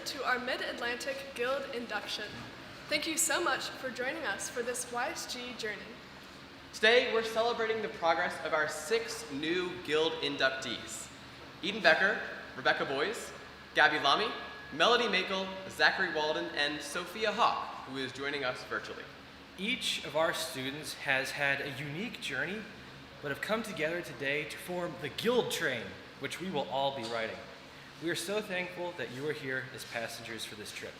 to our Mid-Atlantic Guild Induction. Thank you so much for joining us for this YSG journey. Today, we're celebrating the progress of our 6 new Guild inductees: Eden Becker, Rebecca Boyes, Gabby Lamy, Melody Makel, Zachary Walden, and Sophia Hawk, who is joining us virtually. Each of our students has had a unique journey, but have come together today to form the Guild Train, which we will all be riding. We are so thankful that you are here as passengers for this trip.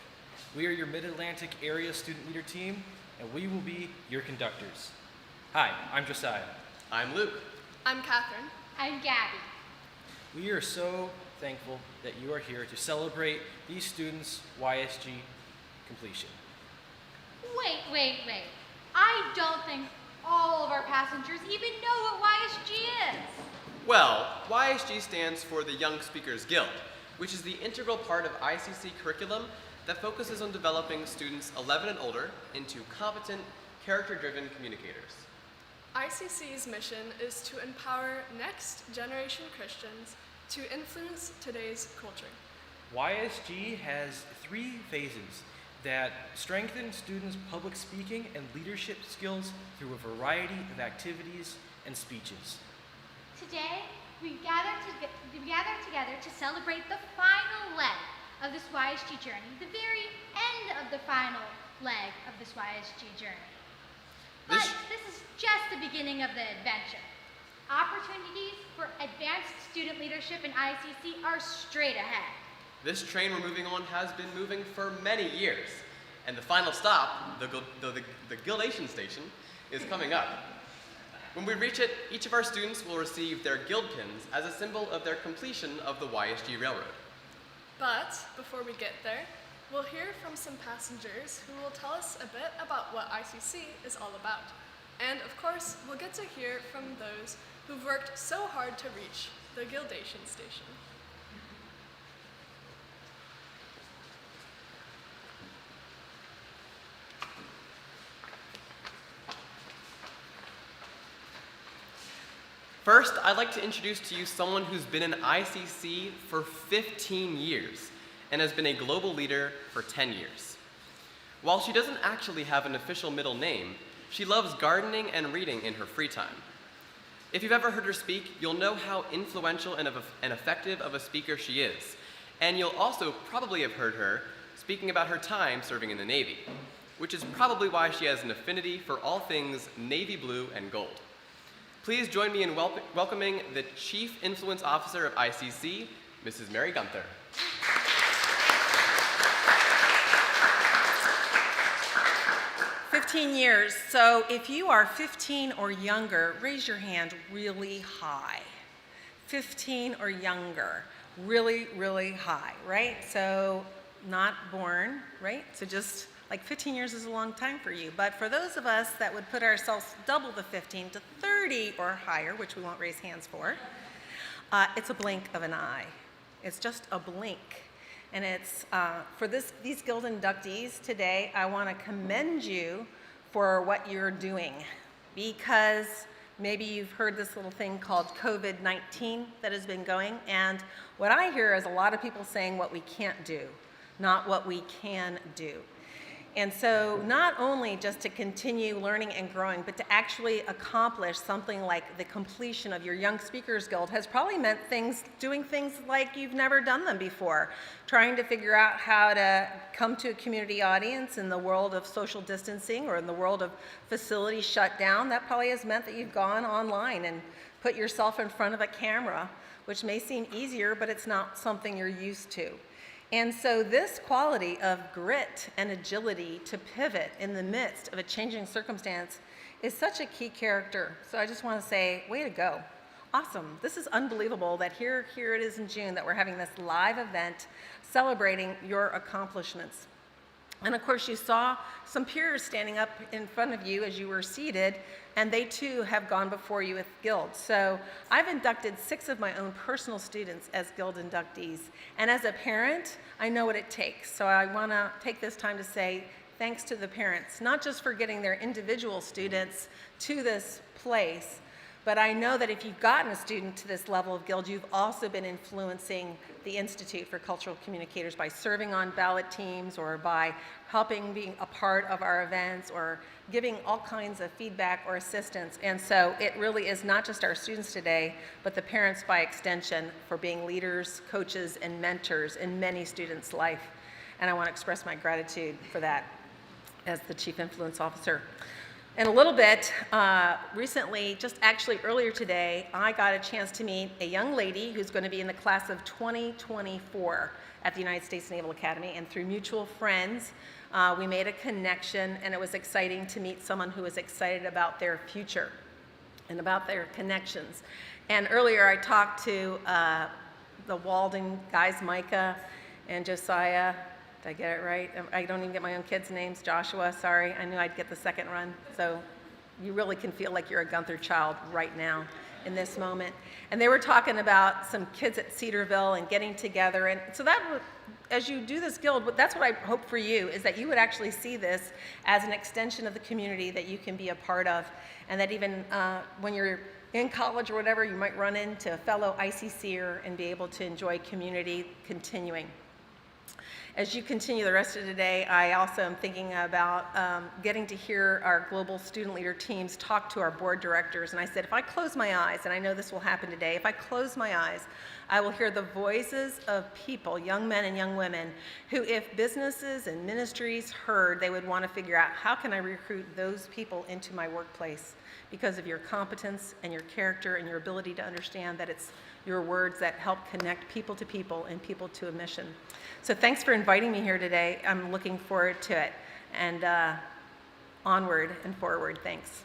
We are your Mid-Atlantic Area Student Leader Team, and we will be your conductors. Hi, I'm Josiah. I'm Luke. I'm Catherine. I'm Gabby. We are so thankful that you are here to celebrate these students' YSG completion. Wait. I don't think all of our passengers even know what YSG is. Well, YSG stands for the Young Speakers Guild, which is the integral part of ICC curriculum that focuses on developing students 11 and older into competent, character-driven communicators. ICC's mission is to empower next-generation Christians to influence today's culture. YSG has 3 phases that strengthen students' public speaking and leadership skills through a variety of activities and speeches. Today, we gather together to celebrate the final leg of this YSG journey, the very end of the final leg of this YSG journey. But this is just the beginning of the adventure. Opportunities for advanced student leadership in ICC are straight ahead. This train we're moving on has been moving for many years, and the final stop, the Guildation Station, is coming up. When we reach it, each of our students will receive their guild pins as a symbol of their completion of the YSG Railroad. But before we get there, we'll hear from some passengers who will tell us a bit about what ICC is all about. And of course, we'll get to hear from those who've worked so hard to reach the Guildation Station. First, I'd like to introduce to you someone who's been in ICC for 15 years and has been a global leader for 10 years. While she doesn't actually have an official middle name, she loves gardening and reading in her free time. If you've ever heard her speak, you'll know how influential and effective of a speaker she is. And you'll also probably have heard her speaking about her time serving in the Navy, which is probably why she has an affinity for all things navy blue and gold. Please join me in welcoming the Chief Influence Officer of ICC, Mrs. Mary Gunther. "15 years. So if you are 15 or younger, raise your hand really high. 15 or younger, really, really high, right? So not born, right? So just like 15 years is a long time for you. But for those of us that would put ourselves double the 15 to 30 or higher, which we won't raise hands for, it's a blink of an eye. It's just a blink. And it's for these Guild inductees today, I want to commend you for what you're doing, because maybe you've heard this little thing called COVID-19 that has been going, and what I hear is a lot of people saying what we can't do, not what we can do. And so not only just to continue learning and growing, but to actually accomplish something like the completion of your Young Speakers Guild has probably meant doing things like you've never done them before. Trying to figure out how to come to a community audience in the world of social distancing or in the world of facilities shut down. That probably has meant that you've gone online and put yourself in front of a camera, which may seem easier, but it's not something you're used to. And so this quality of grit and agility to pivot in the midst of a changing circumstance is such a key character. So I just want to say, way to go. Awesome. This is unbelievable that here it is in June that we're having this live event celebrating your accomplishments. And of course, you saw some peers standing up in front of you as you were seated, and they too have gone before you with Guild. So I've inducted 6 of my own personal students as Guild inductees. And as a parent, I know what it takes. So I want to take this time to say thanks to the parents, not just for getting their individual students to this place, But I know that if you've gotten a student to this level of guild, you've also been influencing the Institute for Cultural Communicators by serving on ballot teams or by helping being a part of our events or giving all kinds of feedback or assistance. And so it really is not just our students today, but the parents by extension for being leaders, coaches, and mentors in many students' life. And I want to express my gratitude for that as the Chief Influence Officer. In a little bit, recently, just actually earlier today, I got a chance to meet a young lady who's going to be in the class of 2024 at the United States Naval Academy, and through mutual friends, we made a connection, and it was exciting to meet someone who was excited about their future and about their connections. And earlier I talked to the Walden guys, Micah and Josiah. Did I get it right? I don't even get my own kids' names. Joshua, sorry. I knew I'd get the second run. So you really can feel like you're a Gunther child right now in this moment. And they were talking about some kids at Cedarville and getting together. And so that, as you do this guild, that's what I hope for you, is that you would actually see this as an extension of the community that you can be a part of. And that even when you're in college or whatever, you might run into a fellow ICCer and be able to enjoy community continuing. As you continue the rest of the day, I also am thinking about getting to hear our global student leader teams talk to our board directors. And I said, if I close my eyes, and I know this will happen today, if I close my eyes, I will hear the voices of people, young men and young women, who if businesses and ministries heard, they would want to figure out, how can I recruit those people into my workplace? Because of your competence and your character and your ability to understand that it's your words that help connect people to people and people to a mission. So thanks for inviting me here today. I'm looking forward to it. And onward and forward. Thanks.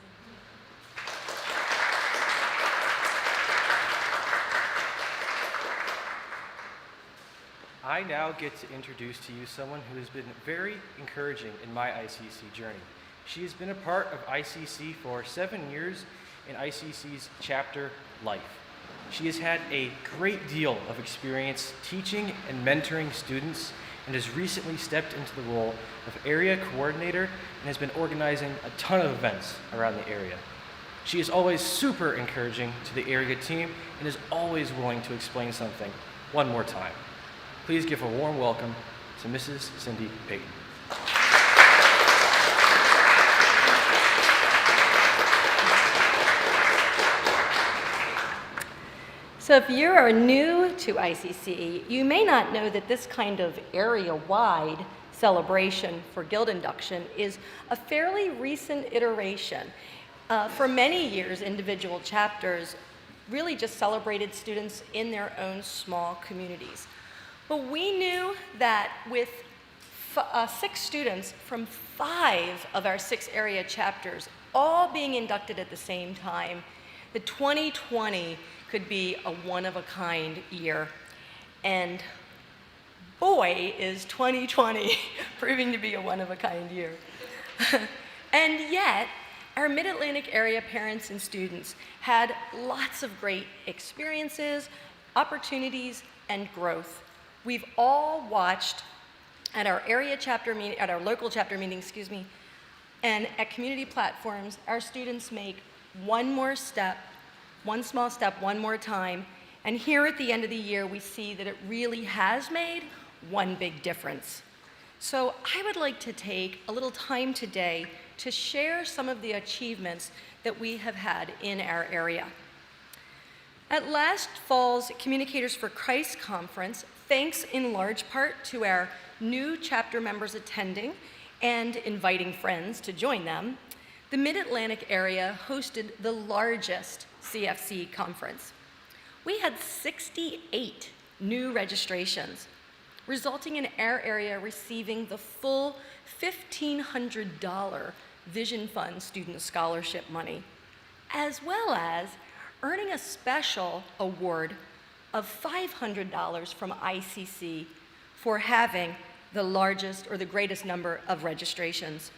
I now get to introduce to you someone who has been very encouraging in my ICC journey. She has been a part of ICC for 7 years in ICC's chapter life. She has had a great deal of experience teaching and mentoring students and has recently stepped into the role of area coordinator and has been organizing a ton of events around the area. She is always super encouraging to the area team and is always willing to explain something one more time. Please give a warm welcome to Mrs. Cindy Payton. So if you are new to ICC, you may not know that this kind of area-wide celebration for Guild Induction is a fairly recent iteration. For many years, individual chapters really just celebrated students in their own small communities. But we knew that with 6 students from 5 of our 6 area chapters all being inducted at the same time, the 2020 could be a one-of-a-kind year. And boy, is 2020 proving to be a one-of-a-kind year. And yet, our Mid-Atlantic area parents and students had lots of great experiences, opportunities, and growth. We've all watched at our area chapter meeting, at our local chapter meeting, and at community platforms, our students make one small step, one more time. And here at the end of the year, we see that it really has made one big difference. So I would like to take a little time today to share some of the achievements that we have had in our area. At last fall's Communicators for Christ conference, thanks in large part to our new chapter members attending and inviting friends to join them, the Mid-Atlantic area hosted the largest CFC conference. We had 68 new registrations, resulting in our area receiving the full $1,500 Vision Fund student scholarship money, as well as earning a special award of $500 from ICC for having the largest or the greatest number of registrations.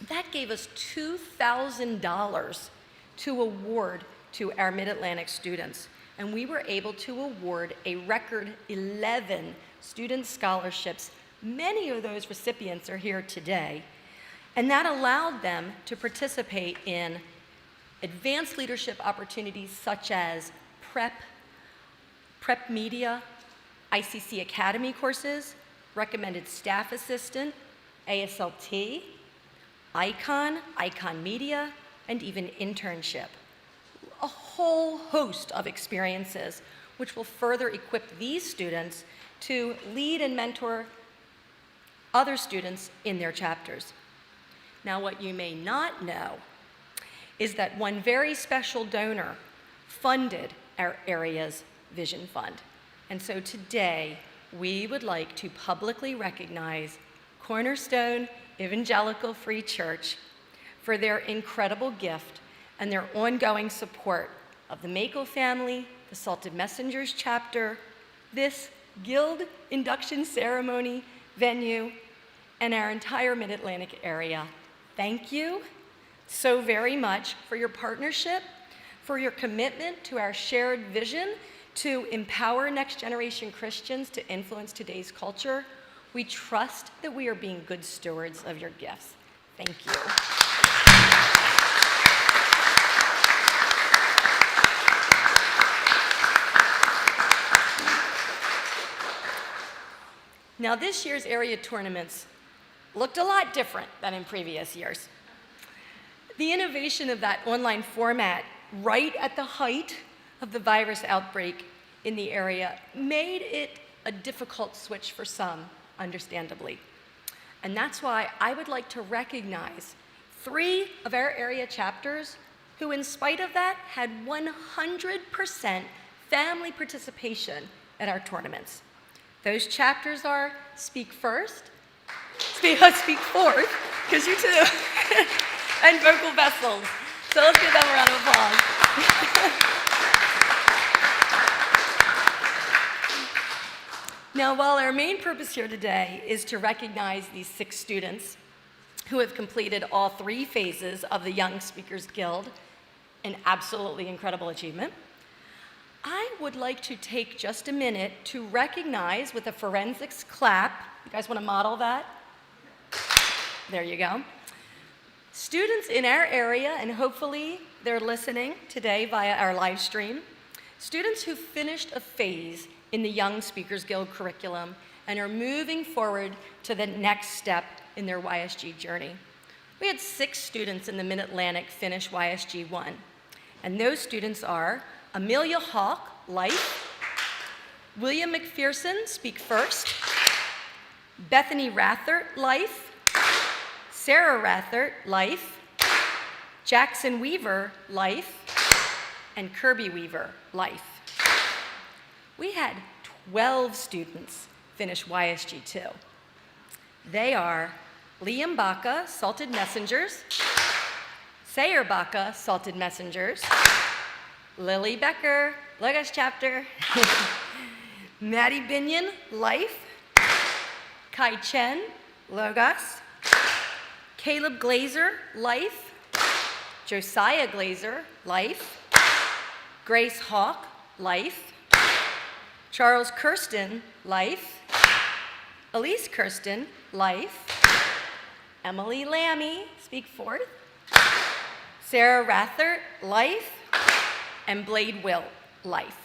That gave us $2,000 to award to our Mid-Atlantic students, and we were able to award a record 11 student scholarships. Many of those recipients are here today, and that allowed them to participate in advanced leadership opportunities such as prep media, ICC Academy courses, recommended staff assistant, ASLT, Icon Media, and even internship. A whole host of experiences which will further equip these students to lead and mentor other students in their chapters. Now, what you may not know is that one very special donor funded our area's Vision Fund. And so today, we would like to publicly recognize Cornerstone Evangelical Free Church for their incredible gift and their ongoing support of the Mako family, the Salted Messengers chapter, this Guild induction ceremony venue, and our entire Mid-Atlantic area. Thank you so very much for your partnership, for your commitment to our shared vision to empower next generation Christians to influence today's culture. We trust that we are being good stewards of your gifts. Thank you. Now, this year's area tournaments looked a lot different than in previous years. The innovation of that online format right at the height of the virus outbreak in the area made it a difficult switch for some, understandably. And that's why I would like to recognize 3 of our area chapters who, in spite of that, had 100% family participation at our tournaments. Those chapters are Speak Fourth, because you too, and Vocal Vessels. So let's give them a round of applause. Now, while our main purpose here today is to recognize these 6 students who have completed all 3 phases of the Young Speakers Guild, an absolutely incredible achievement, I would like to take just a minute to recognize with a forensics clap. You guys want to model that? There you go. Students in our area, and hopefully they're listening today via our live stream, students who finished a phase in the Young Speakers Guild curriculum and are moving forward to the next step in their YSG journey. We had 6 students in the Mid-Atlantic finish YSG 1, and those students are Amelia Hawk, Life, William McPherson, Speak First, Bethany Rathert, Life, Sarah Rathert, Life, Jackson Weaver, Life, and Kirby Weaver, Life. We had 12 students finish YSG 2. They are Liam Baca, Salted Messengers, Sayer Baca, Salted Messengers, Lily Becker, Logos Chapter, Maddie Binion, Life, Kai Chen, Logos, Caleb Glazer, Life, Josiah Glazer, Life, Grace Hawk, Life, Charles Kirsten, Life, Elise Kirsten, Life, Emily Lammy, Speak Forth, Sarah Rathert, Life, and Blade Will, Life.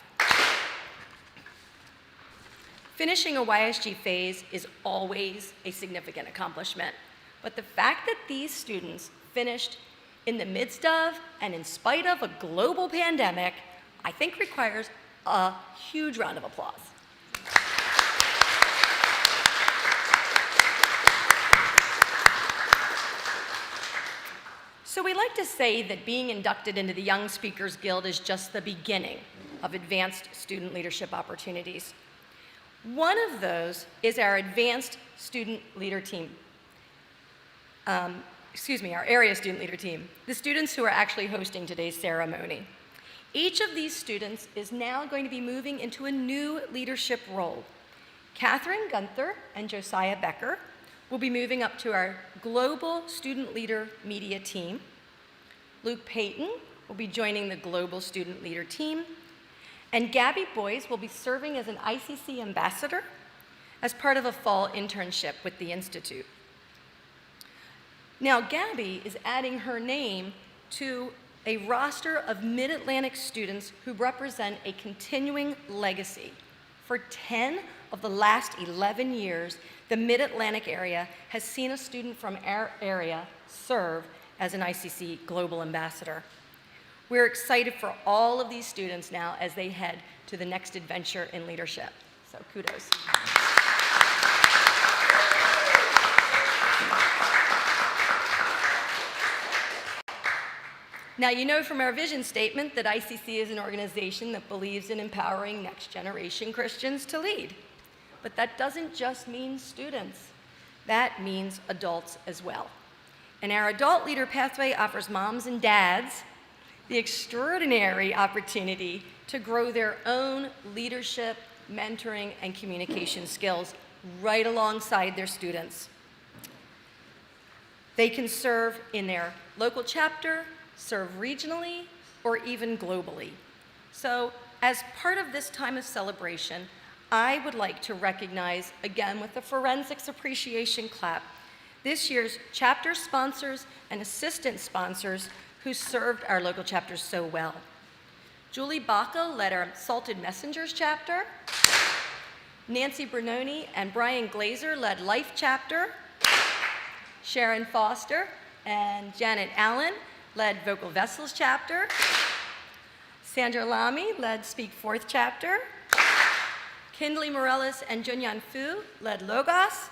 Finishing a YSG phase is always a significant accomplishment, but the fact that these students finished in the midst of and in spite of a global pandemic, I think requires a huge round of applause. So we like to say that being inducted into the Young Speakers Guild is just the beginning of advanced student leadership opportunities. One of those is our advanced student leader team. Our area student leader team, the students who are actually hosting today's ceremony. Each of these students is now going to be moving into a new leadership role. Catherine Gunther and Josiah Becker will be moving up to our Global Student Leader Media team. Luke Payton will be joining the Global Student Leader team. And Gabby Boyes will be serving as an ICC ambassador as part of a fall internship with the Institute. Now, Gabby is adding her name to a roster of Mid-Atlantic students who represent a continuing legacy. For 10 of the last 11 years, the Mid-Atlantic area has seen a student from our area serve as an ICC Global Ambassador. We're excited for all of these students now as they head to the next adventure in leadership. So kudos. Now, you know from our vision statement that ICC is an organization that believes in empowering next generation Christians to lead. But that doesn't just mean students. That means adults as well. And our Adult Leader Pathway offers moms and dads the extraordinary opportunity to grow their own leadership, mentoring, and communication skills right alongside their students. They can serve in their local chapter, serve regionally, or even globally. So, as part of this time of celebration, I would like to recognize, again with the Forensics Appreciation Clap, this year's chapter sponsors and assistant sponsors who served our local chapters so well. Julie Baca led our Salted Messengers chapter. Nancy Bernoni and Brian Glazer led Life chapter. Sharon Foster and Janet Allen led Vocal Vessels chapter. Sandra Lamy led Speak Forth chapter. Kindley Morellis and Junyan Fu led Logos.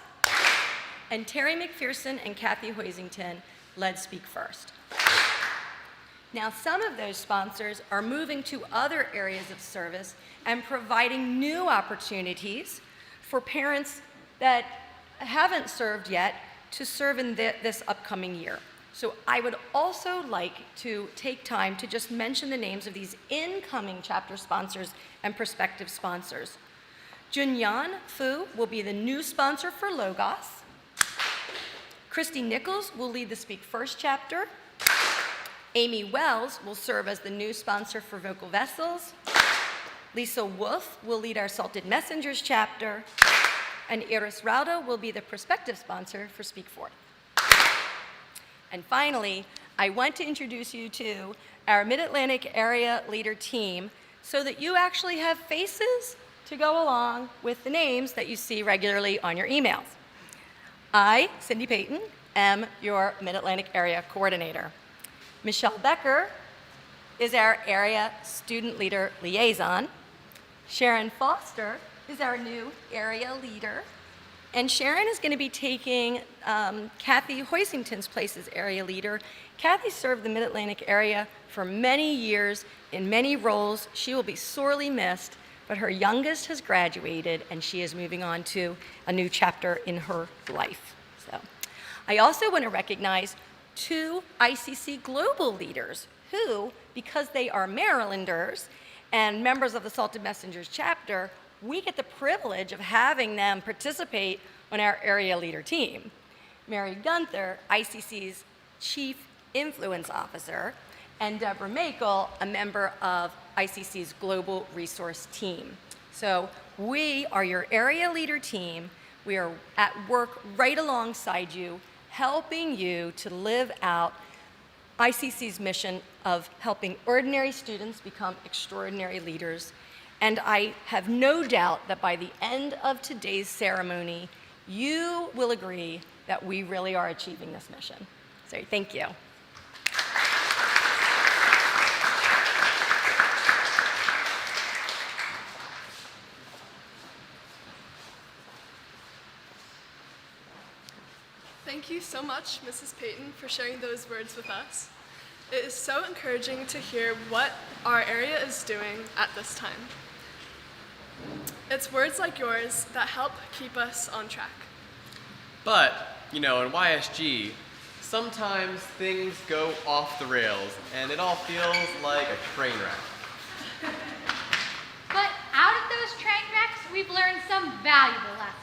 And Terry McPherson and Kathy Hoisington led Speak First. Now, some of those sponsors are moving to other areas of service and providing new opportunities for parents that haven't served yet to serve in this upcoming year. So I would also like to take time to just mention the names of these incoming chapter sponsors and prospective sponsors. Junyan Fu will be the new sponsor for Logos. Christy Nichols will lead the Speak First chapter. Amy Wells will serve as the new sponsor for Vocal Vessels. Lisa Wolf will lead our Salted Messengers chapter. And Iris Rauda will be the prospective sponsor for Speak Forth. And finally, I want to introduce you to our Mid-Atlantic Area Leader Team so that you actually have faces to go along with the names that you see regularly on your emails. I, Cindy Payton, am your Mid-Atlantic Area Coordinator. Michelle Becker is our Area Student Leader Liaison. Sharon Foster is our new Area Leader. And Sharon is going to be taking Kathy Hoisington's place as Area Leader. Kathy served the Mid-Atlantic area for many years in many roles. She will be sorely missed, but her youngest has graduated and she is moving on to a new chapter in her life. So, I also want to recognize 2 ICC global leaders who, because they are Marylanders and members of the Salted Messengers chapter, we get the privilege of having them participate on our area leader team. Mary Gunther, ICC's Chief Influence Officer, and Deborah Makel, a member of ICC's Global Resource Team. So we are your area leader team. We are at work right alongside you, helping you to live out ICC's mission of helping ordinary students become extraordinary leaders. And I have no doubt that by the end of today's ceremony, you will agree that we really are achieving this mission. So thank you. Thank you so much, Mrs. Payton, for sharing those words with us. It is so encouraging to hear what our area is doing at this time. It's words like yours that help keep us on track. But, in YSG, sometimes things go off the rails and it all feels like a train wreck. But out of those train wrecks, we've learned some valuable lessons.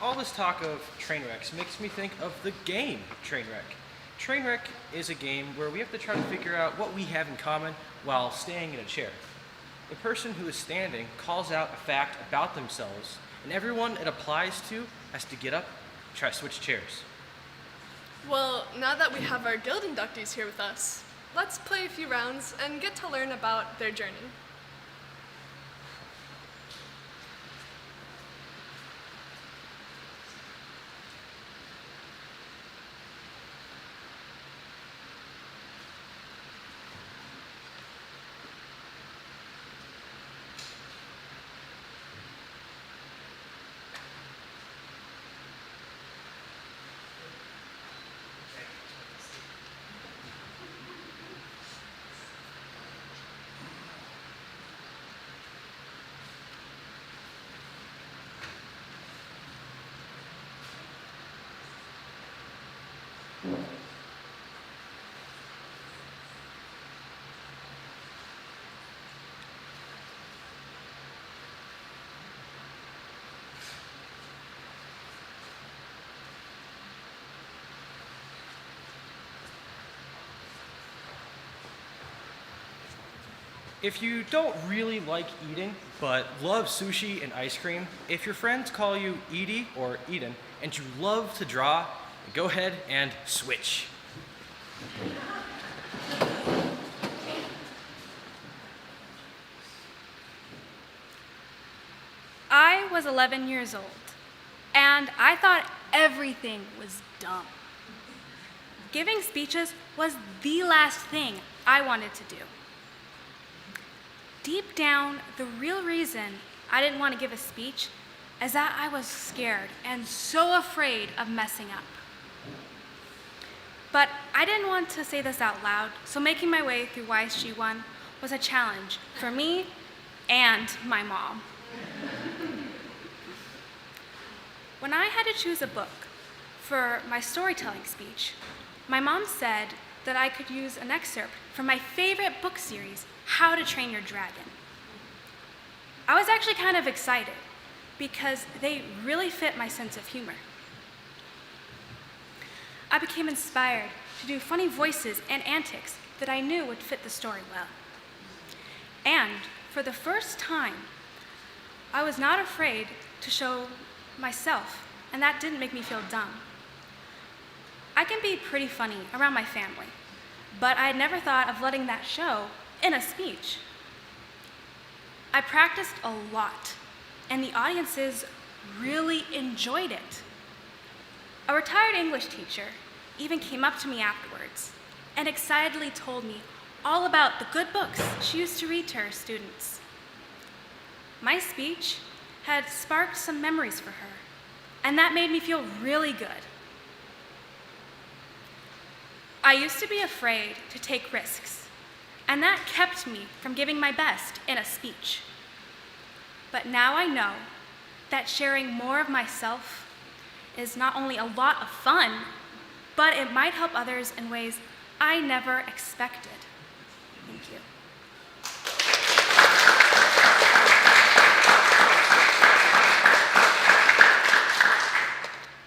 All this talk of train wrecks makes me think of the game Trainwreck. Trainwreck is a game where we have to try to figure out what we have in common while staying in a chair. The person who is standing calls out a fact about themselves, and everyone it applies to has to get up, try to switch chairs. Well, now that we have our guild inductees here with us, let's play a few rounds and get to learn about their journey. If you don't really like eating, but love sushi and ice cream, if your friends call you Edie or Eden, and you love to draw, go ahead and switch. I was 11 years old, and I thought everything was dumb. Giving speeches was the last thing I wanted to do. Deep down, the real reason I didn't want to give a speech is that I was scared and so afraid of messing up. But I didn't want to say this out loud, so making my way through YSG1 was a challenge for me and my mom. When I had to choose a book for my storytelling speech, my mom said that I could use an excerpt from my favorite book series, How to Train Your Dragon. I was actually kind of excited because they really fit my sense of humor. I became inspired to do funny voices and antics that I knew would fit the story well. And for the first time, I was not afraid to show myself, and that didn't make me feel dumb. I can be pretty funny around my family, but I had never thought of letting that show in a speech. I practiced a lot, and the audiences really enjoyed it. A retired English teacher even came up to me afterwards and excitedly told me all about the good books she used to read to her students. My speech had sparked some memories for her, and that made me feel really good. I used to be afraid to take risks, and that kept me from giving my best in a speech. But now I know that sharing more of myself is not only a lot of fun, but it might help others in ways I never expected. Thank you.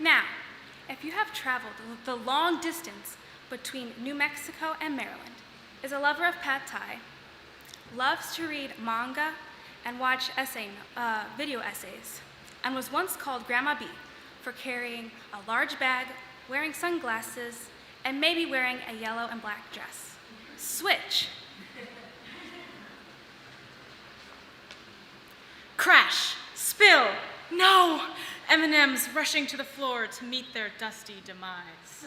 Now, if you have traveled the long distance between New Mexico and Maryland, is a lover of pad thai, loves to read manga and watch video essays, and was once called Grandma B for carrying a large bag, wearing sunglasses, and maybe wearing a yellow and black dress. Switch. Crash! Spill! No! M&Ms rushing to the floor to meet their dusty demise.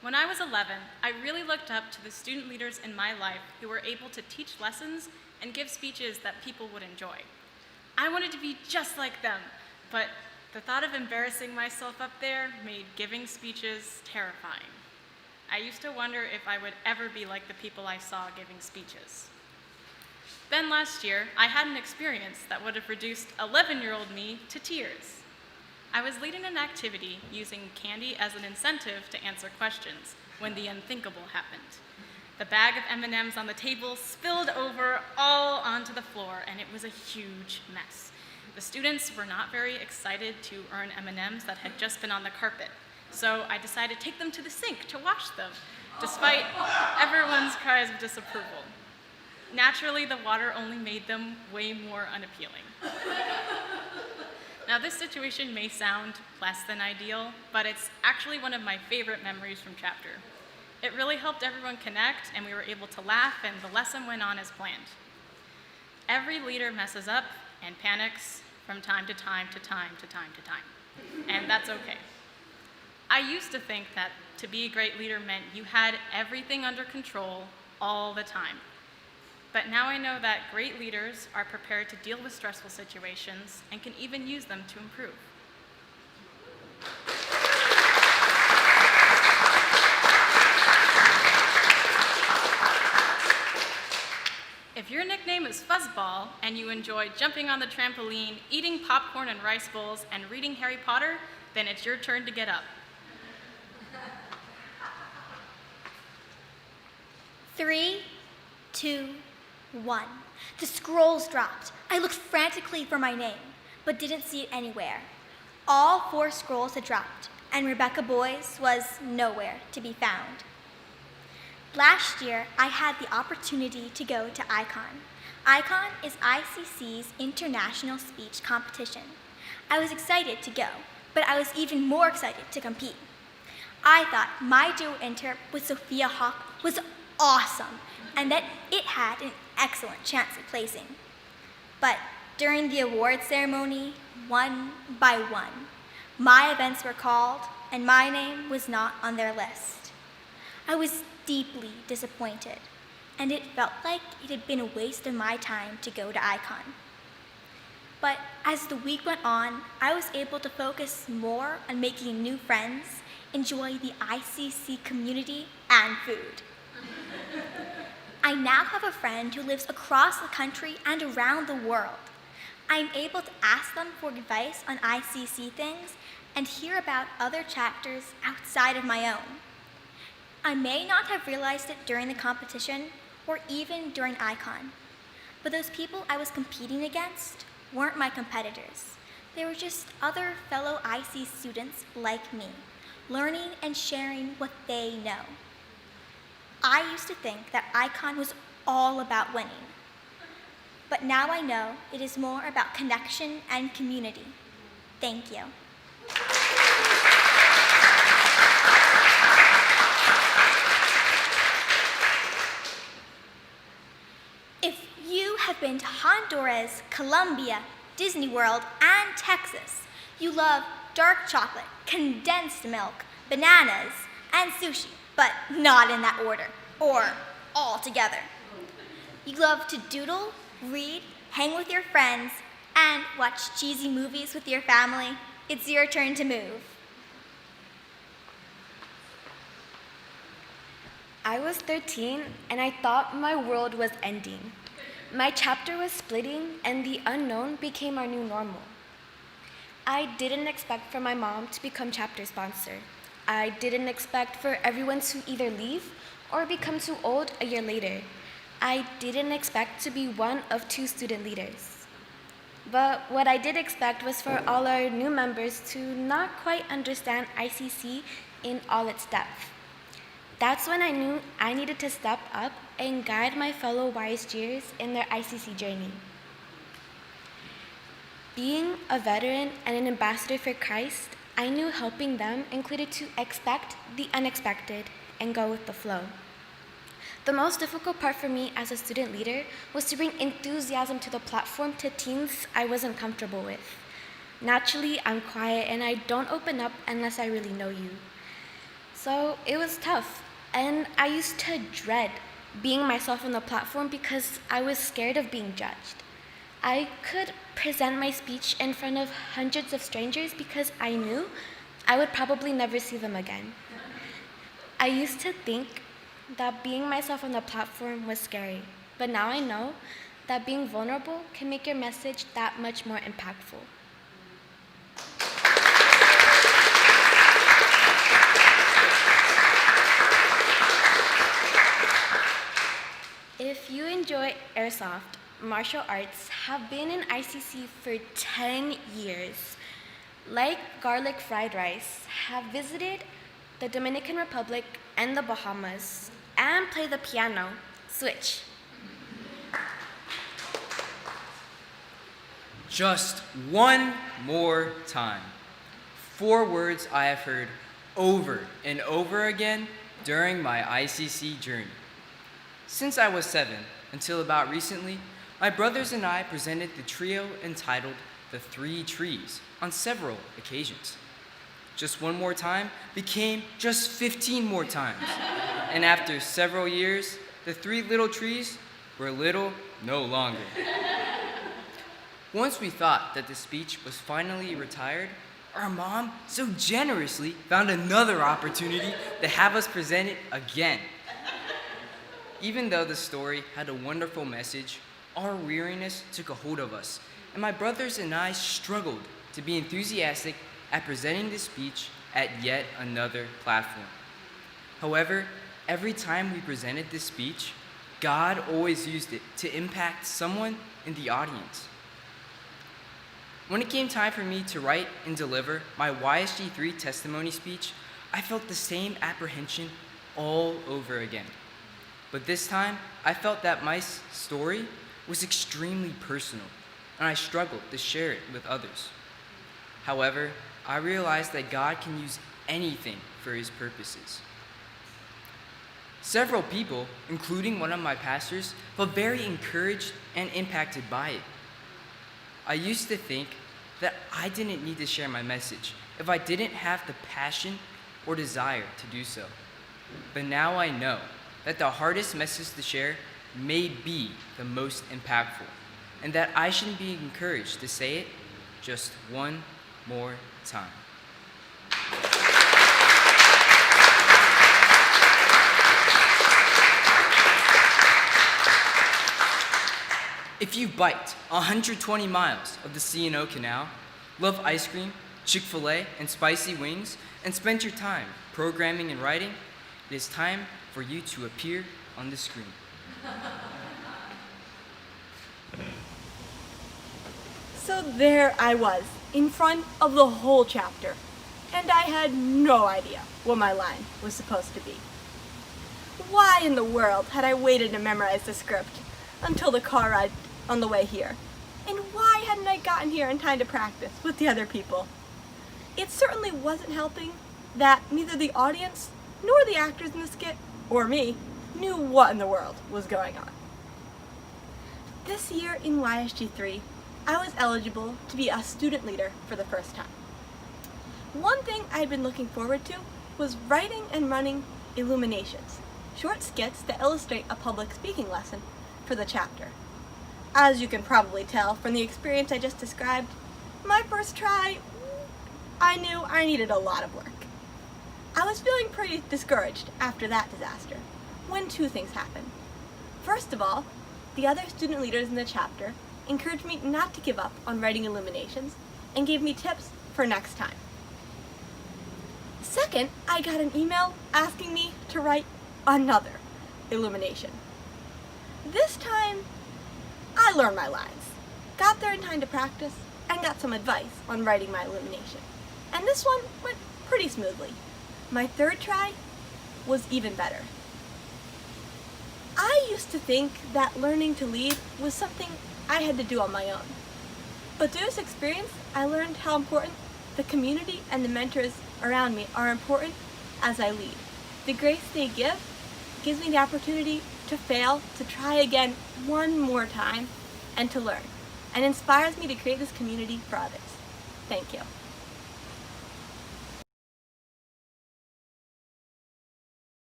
When I was 11, I really looked up to the student leaders in my life who were able to teach lessons and give speeches that people would enjoy. I wanted to be just like them, but the thought of embarrassing myself up there made giving speeches terrifying. I used to wonder if I would ever be like the people I saw giving speeches. Then last year, I had an experience that would have reduced 11-year-old me to tears. I was leading an activity using candy as an incentive to answer questions when the unthinkable happened. The bag of M&Ms on the table spilled over all onto the floor, and it was a huge mess. The students were not very excited to earn M&Ms that had just been on the carpet, so I decided to take them to the sink to wash them, despite everyone's cries of disapproval. Naturally, the water only made them way more unappealing. Now, this situation may sound less than ideal, but it's actually one of my favorite memories from chapter. It really helped everyone connect, and we were able to laugh, and the lesson went on as planned. Every leader messes up and panics from time to time to time to time to time, and that's okay. I used to think that to be a great leader meant you had everything under control all the time. But now I know that great leaders are prepared to deal with stressful situations and can even use them to improve. If your nickname is Fuzzball and you enjoy jumping on the trampoline, eating popcorn and rice bowls, and reading Harry Potter, then it's your turn to get up. 3, 2, 1. The scrolls dropped. I looked frantically for my name, but didn't see it anywhere. All 4 scrolls had dropped, and Rebecca Boys was nowhere to be found. Last year, I had the opportunity to go to ICON. ICON is ICC's international speech competition. I was excited to go, but I was even more excited to compete. I thought my duo inter with Sophia Hawk was awesome, and that it had an excellent chance of placing. But during the award ceremony, one by one, my events were called, and my name was not on their list. I was deeply disappointed, and it felt like it had been a waste of my time to go to ICON. But as the week went on, I was able to focus more on making new friends, enjoy the ICC community, and food. I now have a friend who lives across the country and around the world. I'm able to ask them for advice on ICC things and hear about other chapters outside of my own. I may not have realized it during the competition or even during ICON, but those people I was competing against weren't my competitors. They were just other fellow IC students like me, learning and sharing what they know. I used to think that ICON was all about winning, but now I know it is more about connection and community. Thank you. If you have been to Honduras, Colombia, Disney World, and Texas, you love dark chocolate, condensed milk, bananas, and sushi, but not in that order, or all together. You love to doodle, read, hang with your friends, and watch cheesy movies with your family. It's your turn to move. I was 13 and I thought my world was ending. My chapter was splitting and the unknown became our new normal. I didn't expect for my mom to become chapter sponsor. I didn't expect for everyone to either leave or become too old a year later. I didn't expect to be one of 2 student leaders. But what I did expect was for all our new members to not quite understand ICC in all its depth. That's when I knew I needed to step up and guide my fellow YSGers in their ICC journey. Being a veteran and an ambassador for Christ, I knew helping them included to expect the unexpected and go with the flow. The most difficult part for me as a student leader was to bring enthusiasm to the platform to teens I wasn't comfortable with. Naturally, I'm quiet and I don't open up unless I really know you. So it was tough, and I used to dread being myself on the platform because I was scared of being judged. I could present my speech in front of hundreds of strangers because I knew I would probably never see them again. I used to think that being myself on the platform was scary, but now I know that being vulnerable can make your message that much more impactful. If you enjoy airsoft, martial arts have been in ICC for 10 years. Like garlic fried rice, have visited the Dominican Republic and the Bahamas, and play the piano, switch. Just one more time. 4 words I have heard over and over again during my ICC journey. Since I was 7 until about recently, my brothers and I presented the trio entitled The 3 Trees on several occasions. Just one more time became just 15 more times. And after several years, the 3 little trees were little no longer. Once we thought that the speech was finally retired, our mom so generously found another opportunity to have us present it again. Even though the story had a wonderful message, our weariness took a hold of us, and my brothers and I struggled to be enthusiastic at presenting the speech at yet another platform. However, every time we presented this speech, God always used it to impact someone in the audience. When it came time for me to write and deliver my YSG3 testimony speech, I felt the same apprehension all over again. But this time, I felt that my story was extremely personal, and I struggled to share it with others. However, I realized that God can use anything for His purposes. Several people, including one of my pastors, felt very encouraged and impacted by it. I used to think that I didn't need to share my message if I didn't have the passion or desire to do so. But now I know that the hardest message to share may be the most impactful, and that I should be encouraged to say it just one more time. If you biked 120 miles of the C&O Canal, love ice cream, Chick-fil-A, and spicy wings, and spent your time programming and writing, it is time for you to appear on the screen. So there I was, in front of the whole chapter, and I had no idea what my line was supposed to be. Why in the world had I waited to memorize the script until the car ride on the way here? And why hadn't I gotten here in time to practice with the other people? It certainly wasn't helping that neither the audience nor the actors in the skit, or me, knew what in the world was going on. This year in YSG3, I was eligible to be a student leader for the first time. One thing I had been looking forward to was writing and running illuminations, short skits that illustrate a public speaking lesson for the chapter. As you can probably tell from the experience I just described, my first try, I knew I needed a lot of work. I was feeling pretty discouraged after that disaster, when 2 things happened. First of all, the other student leaders in the chapter encouraged me not to give up on writing illuminations and gave me tips for next time. Second, I got an email asking me to write another illumination. This time, I learned my lines, got there in time to practice, and got some advice on writing my illumination. And this one went pretty smoothly. My third try was even better. I used to think that learning to lead was something I had to do on my own. But through this experience, I learned how important the community and the mentors around me are important as I lead. The grace they give gives me the opportunity to fail, to try again one more time, and to learn, and inspires me to create this community for others. Thank you.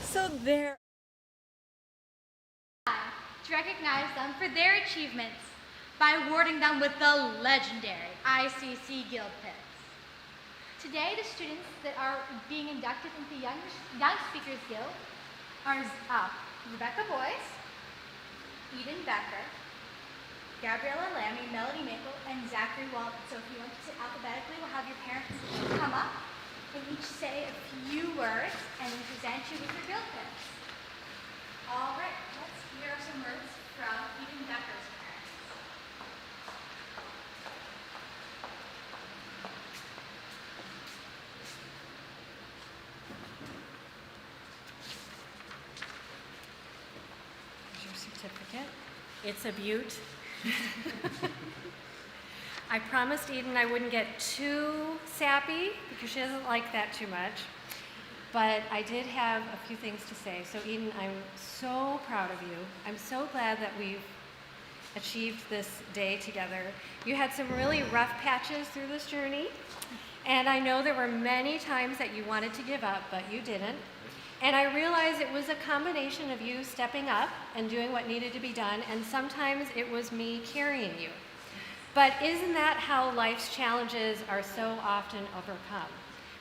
So there. To recognize them for their achievements by awarding them with the legendary ICC Guild Pins. Today, the students that are being inducted into the Young Speakers Guild are Rebecca Boyce, Eden Becker, Gabriella Lammy, Melody Maple, and Zachary Walton. So if you want to sit alphabetically, we'll have your parents come up and each say a few words and then present you with your guild pins. All right, here are some words from Eden Becker's parents. It's a beaut. I promised Eden I wouldn't get too sappy because she doesn't like that too much. But I did have a few things to say. So Eden, I'm so proud of you. I'm so glad that we've achieved this day together. You had some really rough patches through this journey. And I know there were many times that you wanted to give up, but you didn't. And I realized it was a combination of you stepping up and doing what needed to be done, and sometimes it was me carrying you. But isn't that how life's challenges are so often overcome?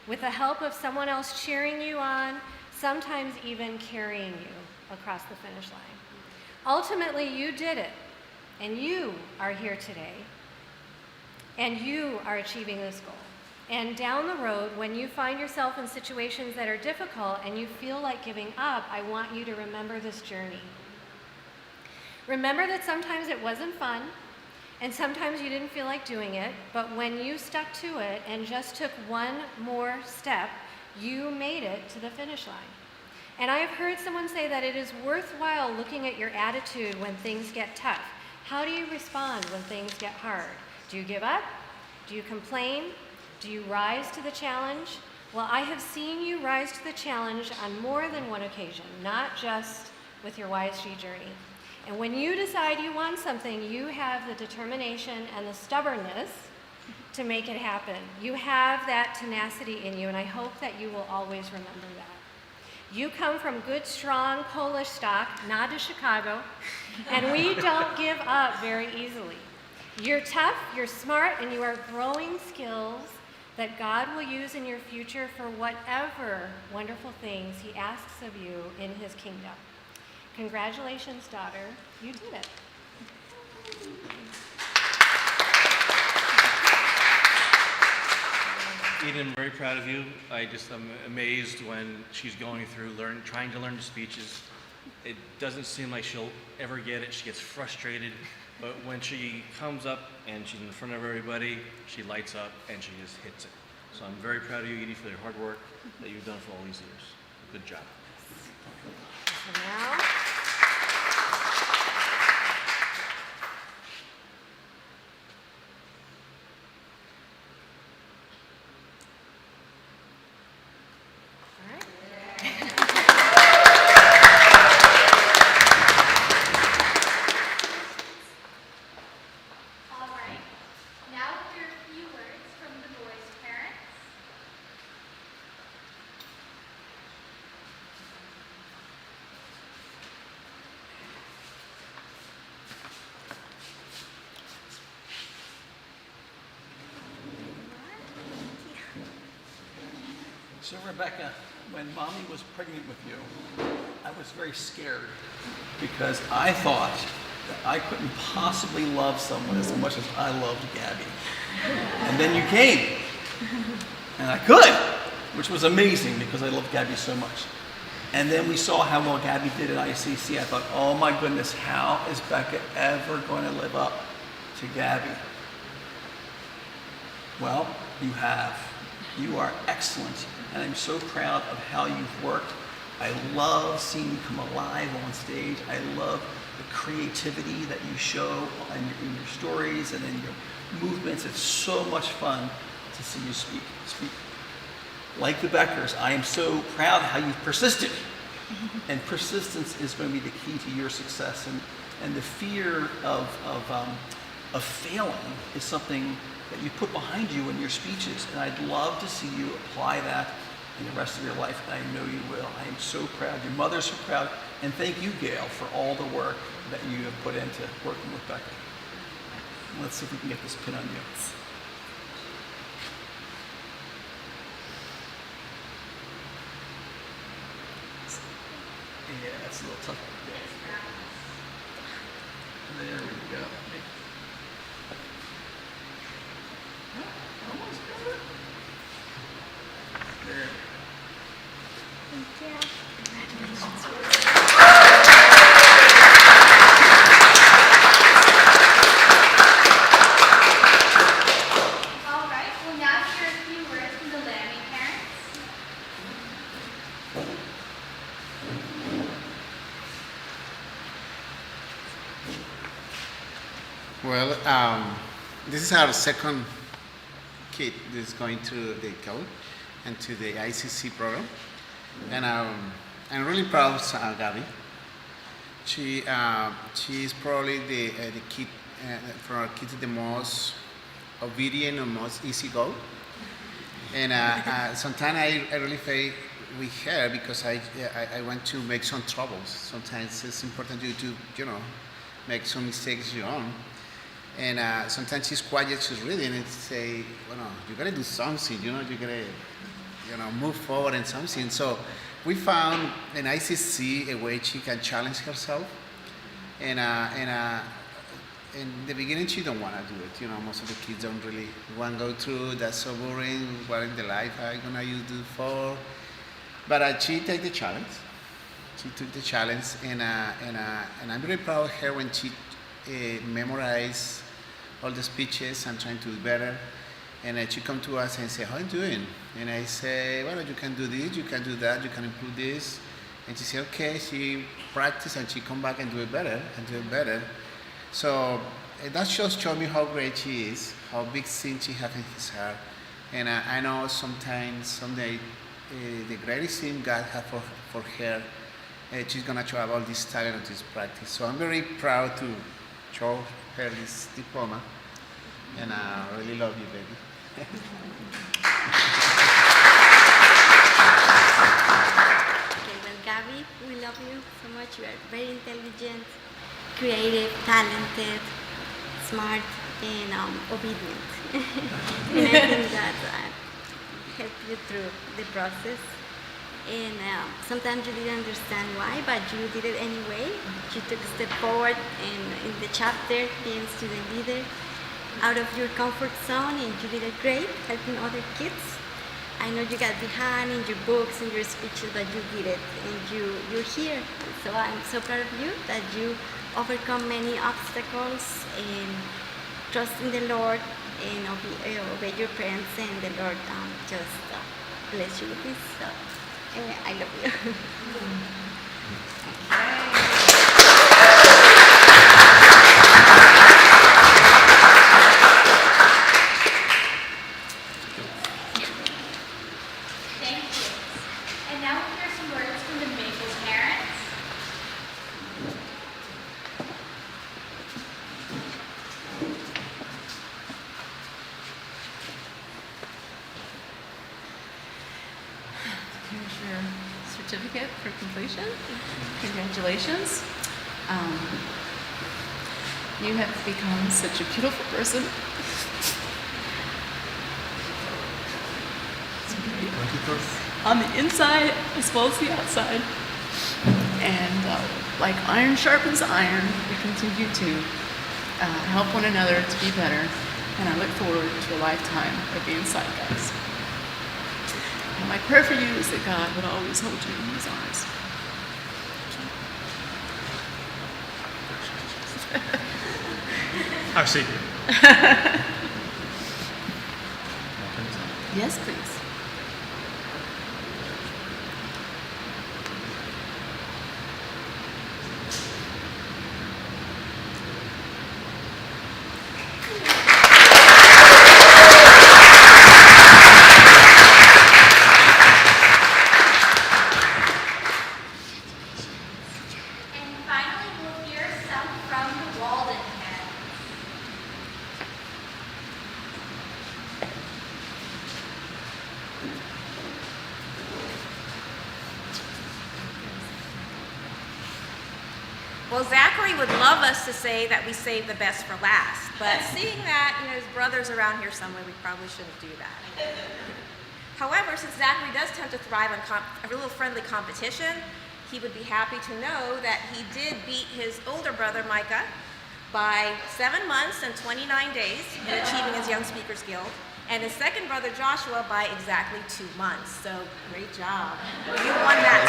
With the help of someone else cheering you on, sometimes even carrying you across the finish line. Ultimately, you did it, and you are here today, and you are achieving this goal. And down the road, when you find yourself in situations that are difficult and you feel like giving up, I want you to remember this journey. Remember that sometimes it wasn't fun, and sometimes you didn't feel like doing it, but when you stuck to it and just took one more step, you made it to the finish line. And I have heard someone say that it is worthwhile looking at your attitude when things get tough. How do you respond when things get hard? Do you give up? Do you complain? Do you rise to the challenge? Well, I have seen you rise to the challenge on more than one occasion, not just with your YSG journey. And when you decide you want something, you have the determination and the stubbornness to make it happen. You have that tenacity in you, and I hope that you will always remember that. You come from good, strong Polish stock, not to Chicago, and we don't give up very easily. You're tough, you're smart, and you are growing skills that God will use in your future for whatever wonderful things He asks of you in His kingdom. Congratulations, daughter. You did it. Eden, I'm very proud of you. I'm amazed when she's going through trying to learn the speeches. It doesn't seem like she'll ever get it. She gets frustrated. But when she comes up and she's in front of everybody, she lights up and she just hits it. So I'm very proud of you, Edie, for your hard work that you've done for all these years. Good job. So now, So Rebecca, when Mommy was pregnant with you, I was very scared because I thought that I couldn't possibly love someone as much as I loved Gabby. And then you came, and I could, which was amazing because I loved Gabby so much. And then we saw how well Gabby did at ICC. I thought, oh my goodness, how is Becca ever going to live up to Gabby? Well, you have. You are excellent. And I'm so proud of how you've worked. I love seeing you come alive on stage. I love the creativity that you show in your stories and in your movements. It's so much fun to see you speak. Like the Beckers, I am so proud how you've persisted. And persistence is going to be the key to your success. And the fear of failing is something that you put behind you in your speeches, and I'd love to see you apply that in the rest of your life, and I know you will. I am so proud. Your mother's so proud, and thank you, Gail, for all the work that you have put into working with Becca. Let's see if we can get this pin on you. Yeah, that's a little tough. There we go. Almost got it. There. Thank you. All right, we'll now hear a few words from the Lammy parents. Well, this is our second kid that is going to the code and to the ICC program. And I'm really proud of Gabby. She is probably the kid for our kids the most obedient and most easy go. And sometimes I really fail with her because I want to make some troubles. Sometimes it's important to make some mistakes your own. And sometimes she's quiet, she's reading, and say, you gotta do something, you gotta, move forward and something. So we found in ICC a way she can challenge herself. And in the beginning, she don't want to do it. Most of the kids don't really want to go through. That's so boring. What in the life I'm gonna use do for? But she take the challenge. She took the challenge, and I'm very proud of her when she memorized all the speeches and trying to do better. And she come to us and say, how are you doing? And I say, well, you can do this, you can do that, you can improve this. And she say, okay. She practice and she come back and do it better and do it better. So that just showed me how great she is, how big thing she has in his heart. And I know someday, the greatest thing God has for her, she's gonna show up all this talent and this practice. So I'm very proud to show her this diploma, and I really love you, baby. Okay, well, Gabby, we love you so much. You are very intelligent, creative, talented, smart, and obedient. And I think that helped you through the process. And sometimes you didn't understand why, but you did it anyway. You took a step forward in the chapter, being student leader, out of your comfort zone, and you did it great, helping other kids. I know you got behind in your books and your speeches, but you did it, and you're here. So I'm so proud of you that you overcome many obstacles and trust in the Lord and obey your parents, and the Lord just bless you with this. So, I love you. Thank you. And now we'll hear some words from the Maples parents. Here's your certificate for completion. Congratulations. You have become such a beautiful person. On the inside as well as the outside. And like iron sharpens iron, we continue to help one another to be better. And I look forward to a lifetime of being side guys. And my prayer for you is that God would always hold you in his arms. Have a seat. Yes, please. And finally, we'll hear some from the Walden parents. Well, Zachary would love us to say that we saved the best for last, but seeing that his brother's around here somewhere, we probably shouldn't do that. However, since Zachary does tend to thrive on a little friendly competition, he would be happy to know that he did beat his older brother, Micah, by 7 months and 29 days in achieving his Young Speakers Guild, and his second brother, Joshua, by exactly 2 months. So, great job. You won that.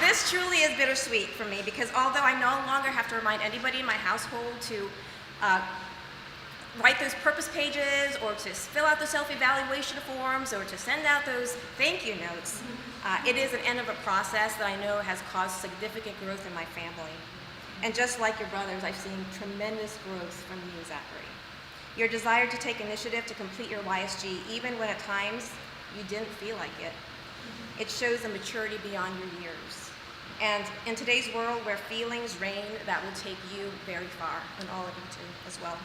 This truly is bittersweet for me because although I no longer have to remind anybody in my household to write those purpose pages or to fill out the self-evaluation forms or to send out those thank you notes, it is an end of a process that I know has caused significant growth in my family. And just like your brothers, I've seen tremendous growth from you, Zachary. Your desire to take initiative to complete your YSG, even when at times you didn't feel like it. It shows a maturity beyond your years. And in today's world where feelings reign, that will take you very far, and all of you too as well.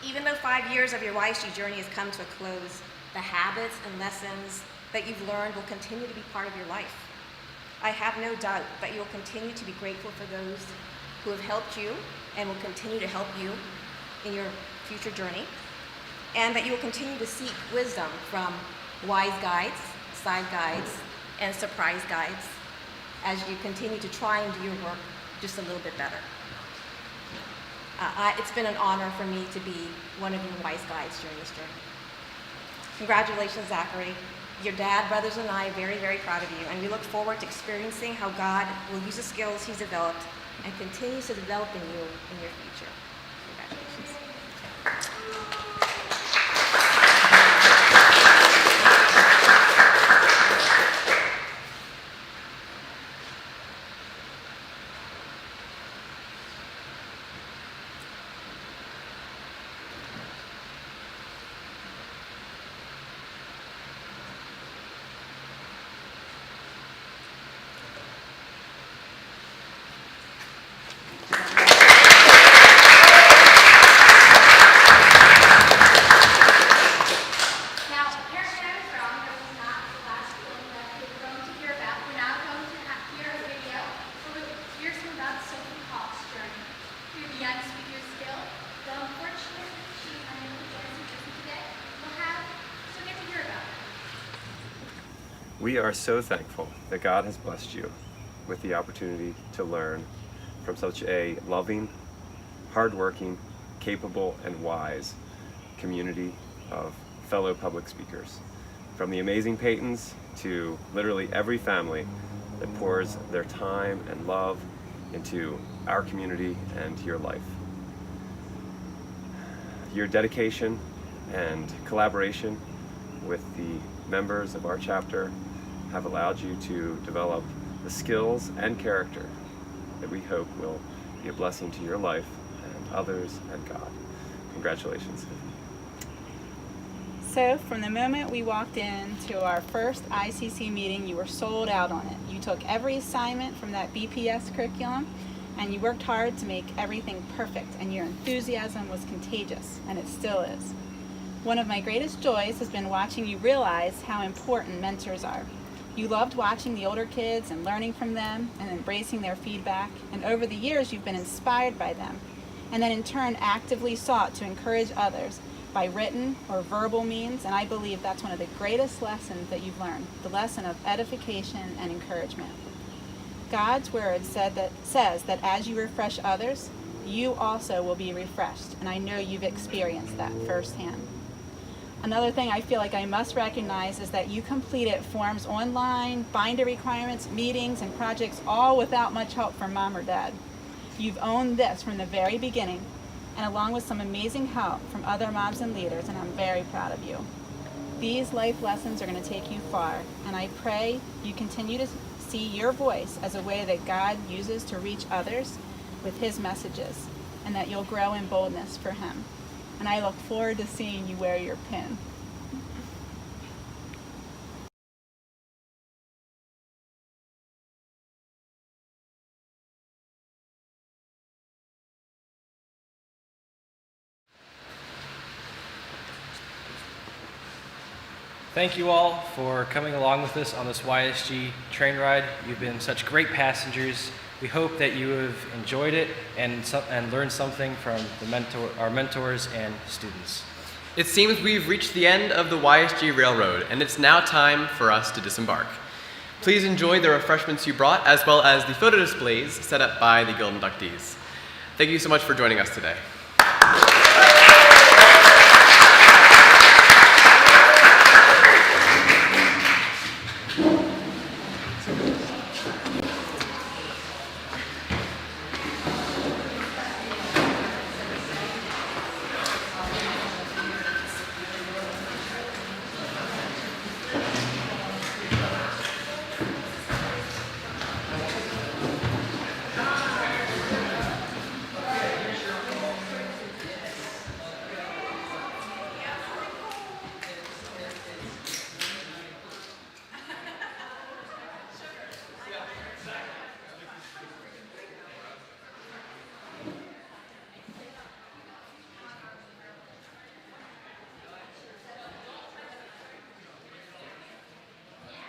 Even though 5 years of your YSG journey has come to a close, the habits and lessons that you've learned will continue to be part of your life. I have no doubt that you will continue to be grateful for those who have helped you and will continue to help you in your future journey, and that you will continue to seek wisdom from wise guides, side guides, and surprise guides as you continue to try and do your work just a little bit better. It's been an honor for me to be one of your wise guides during this journey. Congratulations, Zachary. Your dad, brothers, and I are very, very proud of you, and we look forward to experiencing how God will use the skills he's developed and continues to develop in you in your future. Congratulations. We are so thankful that God has blessed you with the opportunity to learn from such a loving, hardworking, capable, and wise community of fellow public speakers. From the amazing Paytons to literally every family that pours their time and love into our community and your life. Your dedication and collaboration with the members of our chapter have allowed you to develop the skills and character that we hope will be a blessing to your life and others and God. Congratulations. So from the moment we walked into our first ICC meeting, you were sold out on it. You took every assignment from that BPS curriculum and you worked hard to make everything perfect, and your enthusiasm was contagious, and it still is. One of my greatest joys has been watching you realize how important mentors are. You loved watching the older kids and learning from them and embracing their feedback, and over the years you've been inspired by them, and then in turn actively sought to encourage others by written or verbal means, and I believe that's one of the greatest lessons that you've learned, the lesson of edification and encouragement. God's word says that as you refresh others, you also will be refreshed, and I know you've experienced that firsthand. Another thing I feel like I must recognize is that you completed forms online, binder requirements, meetings, and projects all without much help from mom or dad. You've owned this from the very beginning, and along with some amazing help from other moms and leaders, and I'm very proud of you. These life lessons are going to take you far, and I pray you continue to see your voice as a way that God uses to reach others with his messages, and that you'll grow in boldness for him. And I look forward to seeing you wear your pin. Thank you all for coming along with us on this YSG train ride. You've been such great passengers. We hope that you have enjoyed it and learned something from our mentors and students. It seems we've reached the end of the YSG Railroad, and it's now time for us to disembark. Please enjoy the refreshments you brought, as well as the photo displays set up by the Guild inductees. Thank you so much for joining us today.